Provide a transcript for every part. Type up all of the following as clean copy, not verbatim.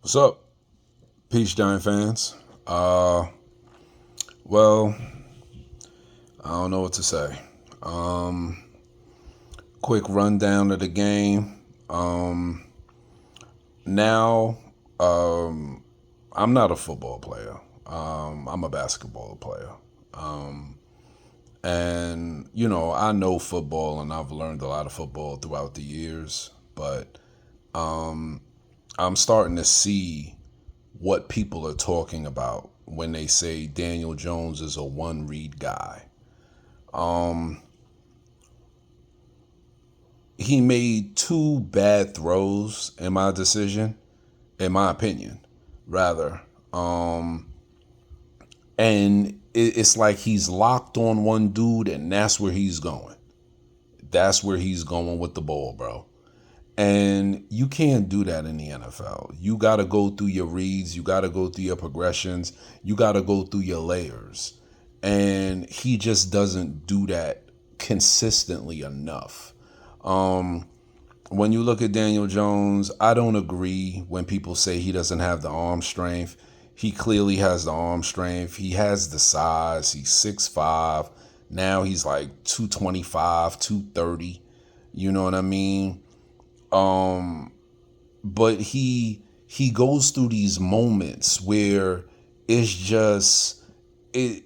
What's up, Peach Giant fans? Uh, well, I don't know what to say. Um, Quick rundown of the game. Um, now, um, I'm not a football player. I'm a basketball player. Um, and I know football, and I've learned a lot of football throughout the years. But I'm starting to see what people are talking about when they say Daniel Jones is a one read guy. He made two bad throws in my opinion, rather. And it's like he's locked on one dude, and that's where he's going. That's where he's going with the ball, bro. And you can't do that in the NFL. You got to go through your reads, you got to go through your progressions, you got to go through your layers. And he just doesn't do that consistently enough. When you look at Daniel Jones, I don't agree when people say he doesn't have the arm strength. He clearly has the arm strength. He has the size. He's 6'5". Now he's like 225, 230. You know what I mean? But he goes through these moments where it's just it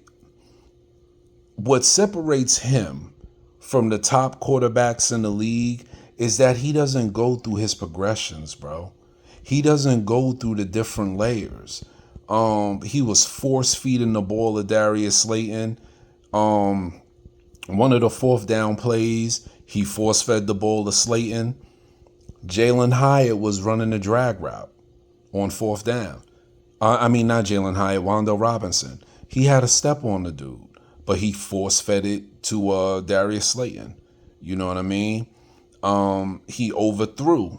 what separates him from the top quarterbacks in the league is that he doesn't go through his progressions, bro. He doesn't go through the different layers. He was force feeding the ball to Darius Slayton. One of the fourth down plays, he force fed the ball to Slayton. Jalen Hyatt was running a drag route on fourth down. I mean, not Jalen Hyatt, Wandale Robinson. He had a step on the dude, but he force fed it to Darius Slayton. You know what I mean? He overthrew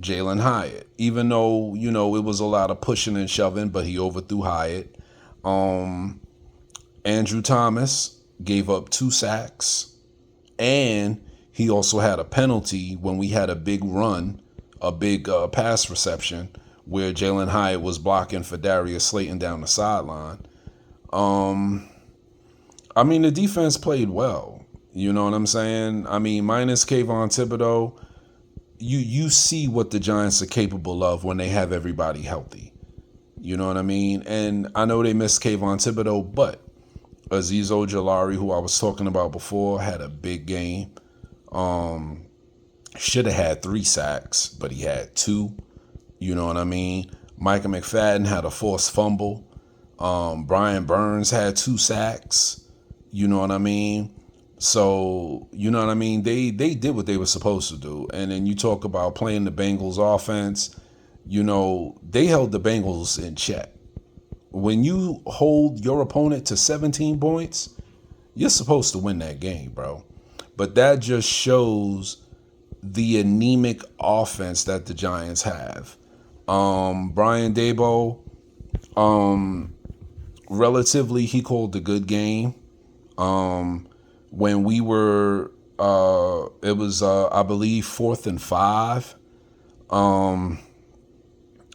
Jalen Hyatt, even though it was a lot of pushing and shoving, but he overthrew Hyatt. Andrew Thomas gave up 2 sacks, and he also had a penalty when we had a big run, a big pass reception where Jalen Hyatt was blocking for Darius Slayton down the sideline. I mean, the defense played well. You know what I'm saying? I mean, minus Kayvon Thibodeau, you see what the Giants are capable of when they have everybody healthy. You know what I mean? And I know they missed Kayvon Thibodeau, but Azeez Ojulari, who I was talking about before, had a big game. Should have had 3 sacks, but he had 2. You know what I mean? Micah McFadden had a forced fumble. Brian Burns had 2 sacks. You know what I mean? So, you know what I mean? They did what they were supposed to do. And then you talk about playing the Bengals offense. They held the Bengals in check. When you hold your opponent to 17 points, you're supposed to win that game, bro. But that just shows the anemic offense that the Giants have. Brian Daboll, relatively, he called a good game. When we were, it was, I believe, 4th and 5.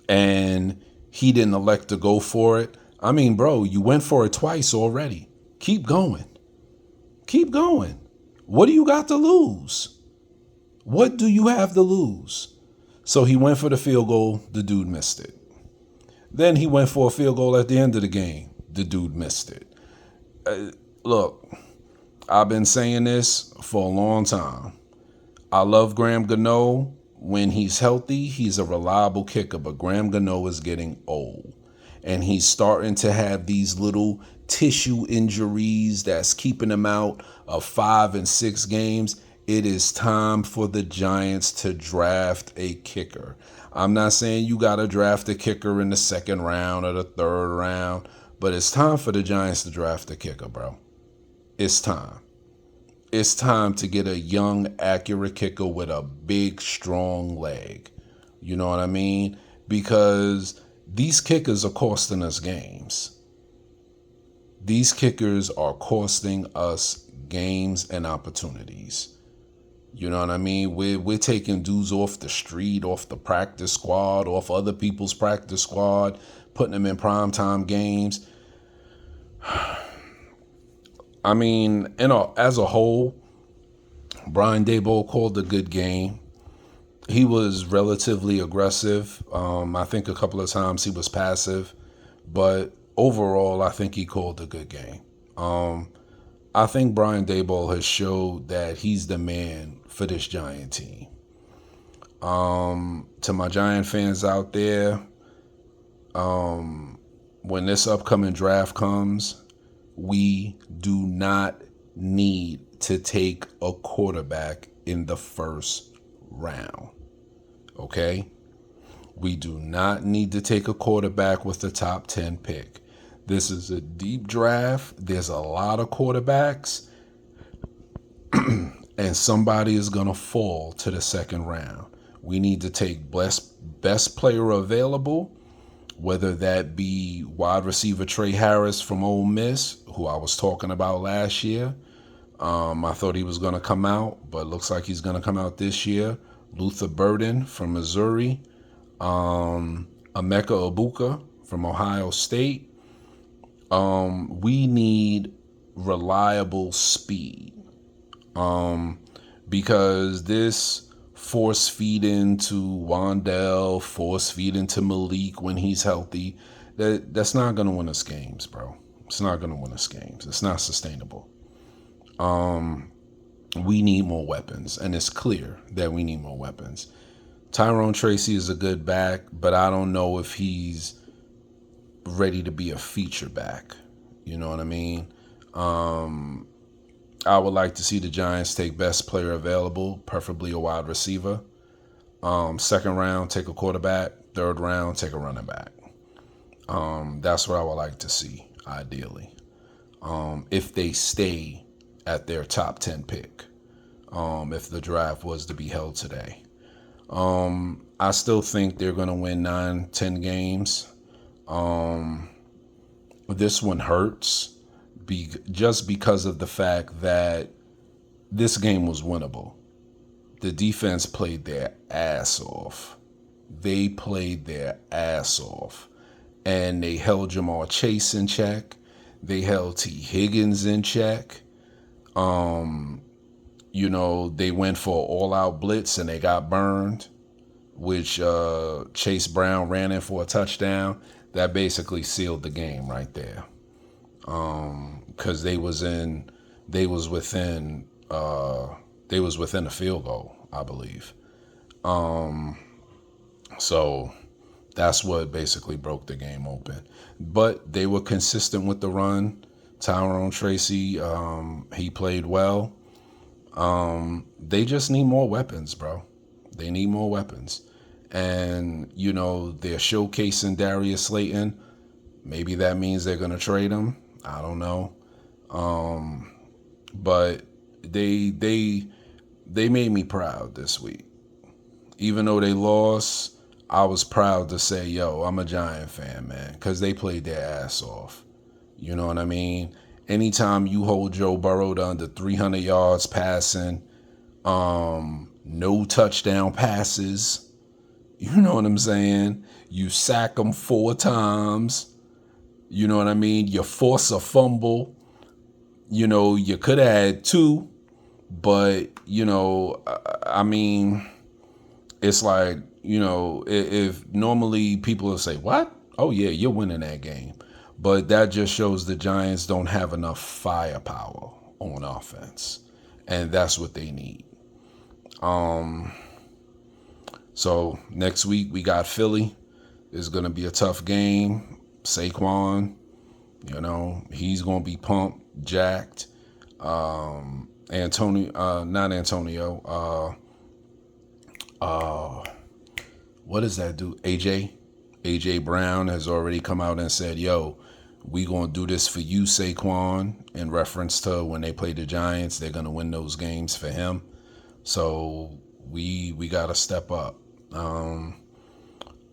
And he didn't elect to go for it. I mean, bro, you went for it twice already. Keep going. Keep going. What do you got to lose? What do you have to lose? So he went for the field goal. The dude missed it. Then he went for a field goal at the end of the game. The dude missed it. Look, I've been saying this for a long time. I love Graham Gano. When he's healthy, he's a reliable kicker, but Graham Gano is getting old. And he's starting to have these little tissue injuries that's keeping him out of 5 and 6 games. It is time for the Giants to draft a kicker. I'm not saying you got to draft a kicker in the 2nd round or the 3rd round, but it's time for the Giants to draft a kicker, bro. It's time. It's time to get a young, accurate kicker with a big, strong leg. You know what I mean? Because these kickers are costing us games. These kickers are costing us games and opportunities. You know what I mean? We're taking dudes off the street, off the practice squad, off other people's practice squad, putting them in primetime games. I mean, as a whole, Brian Daboll called a good game. He was relatively aggressive. I think a couple of times he was passive, but overall, I think he called a good game. I think Brian Daboll has showed that he's the man for this Giant team. To my Giant fans out there, when this upcoming draft comes, we do not need to take a quarterback in the first round. Okay? We do not need to take a quarterback with the top 10 pick. This is a deep draft. There's a lot of quarterbacks, and somebody is going to fall to the second round. We need to take best player available, whether that be wide receiver Trey Harris from Ole Miss, who I was talking about last year. I thought he was going to come out, but looks like he's going to come out this year. Luther Burden from Missouri. Emeka Ibuka from Ohio State. We need reliable speed. Because this force feed into Wandell, force feed into Malik when he's healthy, that's not going to win us games, bro. It's not going to win us games. It's not sustainable. We need more weapons, and it's clear that we need more weapons. Tyrone Tracy is a good back, but I don't know if he's ready to be a feature back. You know what I mean? I would like to see the Giants take best player available, preferably a wide receiver. Second round, take a quarterback. Third round, take a running back. That's what I would like to see, ideally. If they stay at their top 10 pick, if the draft was to be held today. I still think they're going to win 9-10 games. This one hurts just because of the fact that this game was winnable. The defense played their ass off. They played their ass off. And they held Jamar Chase in check. They held T. Higgins in check. They went for an all-out blitz and they got burned, which Chase Brown ran in for a touchdown. That basically sealed the game right there. Because they was within a field goal, I believe. So that's what basically broke the game open. But they were consistent with the run. Tyrone Tracy, he played well. They just need more weapons, bro. They need more weapons. And, they're showcasing Darius Slayton. Maybe that means they're going to trade him. I don't know. But they made me proud this week. Even though they lost, I was proud to say, yo, I'm a Giant fan, man, because they played their ass off. You know what I mean? Anytime you hold Joe Burrow to under 300 yards passing, no touchdown passes, you know what I'm saying? You sack them 4 times. You know what I mean? You force a fumble. You could have had 2, but, it's like, if normally people will say, what? Oh, yeah, you're winning that game. But that just shows the Giants don't have enough firepower on offense. And that's what they need. So next week we got Philly. It's going to be a tough game. Saquon, he's going to be pumped, jacked. What does that do? AJ Brown has already come out and said, yo, we going to do this for you, Saquon, in reference to when they play the Giants. They're going to win those games for him. So we got to step up.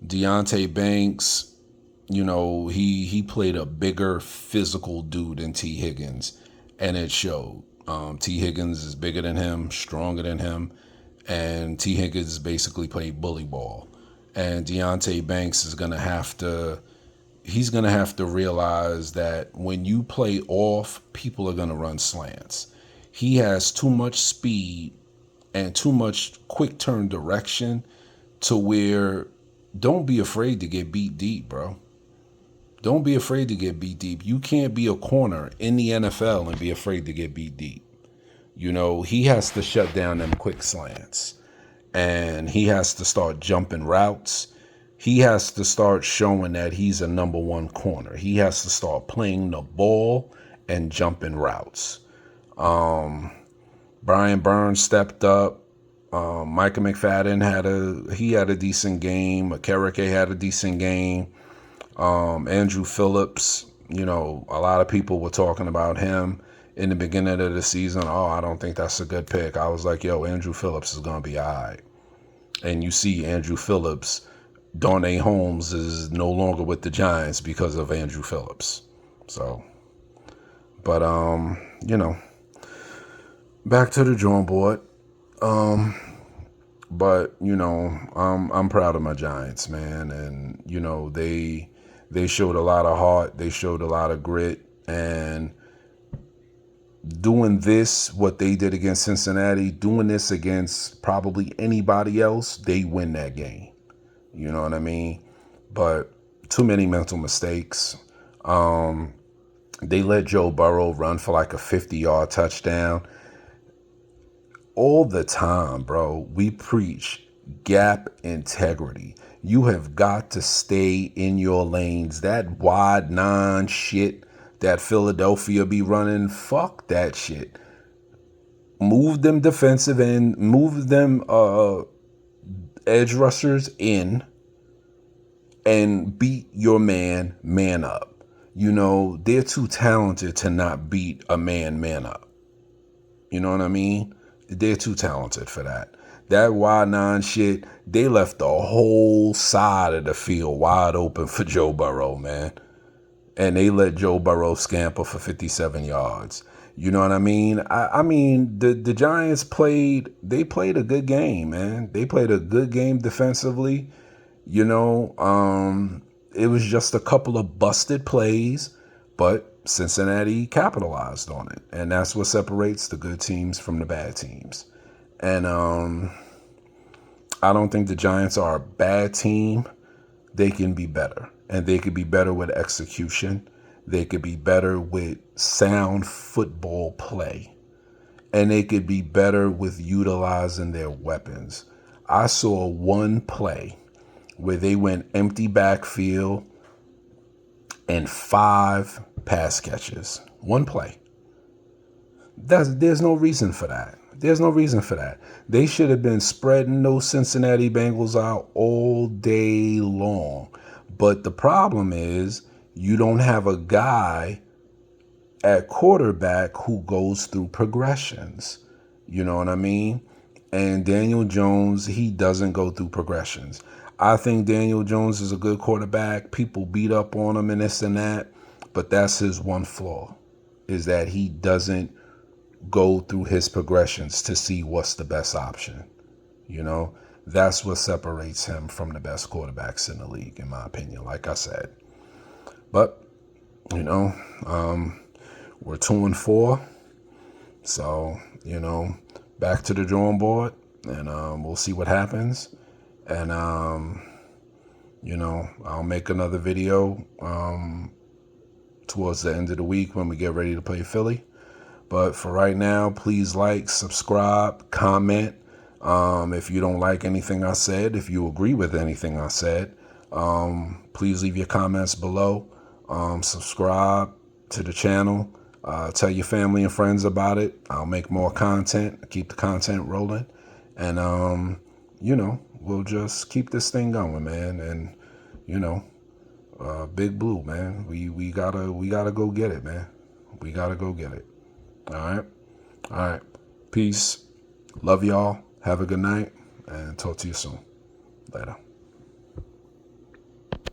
Deontay Banks, he played a bigger physical dude than T. Higgins, and it showed. T. Higgins is bigger than him, stronger than him, and T. Higgins basically played bully ball. And Deonte Banks is gonna have to. He's gonna have to realize that when you play off, people are gonna run slants. He has too much speed and too much quick turn direction to where don't be afraid to get beat deep, bro. Don't be afraid to get beat deep. You can't be a corner in the NFL and be afraid to get beat deep. You know, he has to shut down them quick slants and he has to start jumping routes. He has to start showing that he's a number one corner. He has to start playing the ball and jumping routes. Brian Burns stepped up. Micah McFadden had a decent game. Akereke had a decent game. Andrew Phillips, you know, a lot of people were talking about him in the beginning of the season. Oh, I don't think that's a good pick. I was like, yo, Andrew Phillips is going to be all right. And you see Andrew Phillips, Darnay Holmes is no longer with the Giants because of Andrew Phillips. So, but, you know, back to the drawing board. But, you know, I'm proud of my Giants, man. And, you know, they showed a lot of heart. They showed a lot of grit. And doing this, what they did against Cincinnati, doing this against probably anybody else, they win that game. You know what I mean? But too many mental mistakes. They let Joe Burrow run for like a 50-yard touchdown. All the time, bro, we preach gap integrity. You have got to stay in your lanes. That wide nine shit that Philadelphia be running, fuck that shit. Move them defensive end, move them edge rushers in and beat your man up. You know, they're too talented to not beat a man up. You know what I mean? They're too talented for that. That wide nine shit, they left the whole side of the field wide open for Joe Burrow, man. And they let Joe Burrow scamper for 57 yards. You know what I mean? I mean, the Giants played a good game, man. They played a good game defensively. You know, it was just a couple of busted plays, but Cincinnati capitalized on it. And that's what separates the good teams from the bad teams. And I don't think the Giants are a bad team. They can be better. And they could be better with execution. They could be better with sound football play. And they could be better with utilizing their weapons. I saw one play where they went empty backfield and 5 pass catches. One play. There's no reason for that. There's no reason for that. They should have been spreading those Cincinnati Bengals out all day long. But the problem is you don't have a guy at quarterback who goes through progressions. You know what I mean? And Daniel Jones, he doesn't go through progressions. I think Daniel Jones is a good quarterback. People beat up on him and this and that. But that's his one flaw, is that he doesn't go through his progressions to see what's the best option. You know, that's what separates him from the best quarterbacks in the league, in my opinion, like I said. But, you know, we're 2-4. So, you know, back to the drawing board, and we'll see what happens. And, you know, I'll make another video towards the end of the week when we get ready to play Philly. But for right now, please like, subscribe, comment. If you don't like anything I said, if you agree with anything I said, please leave your comments below. Subscribe to the channel. Tell your family and friends about it. I'll make more content, keep the content rolling. And, you know, we'll just keep this thing going, man. And, you know, Big Blue, man. We gotta go get it, man. We gotta go get it. All right. Peace. Love y'all. Have a good night and talk to you soon. Later.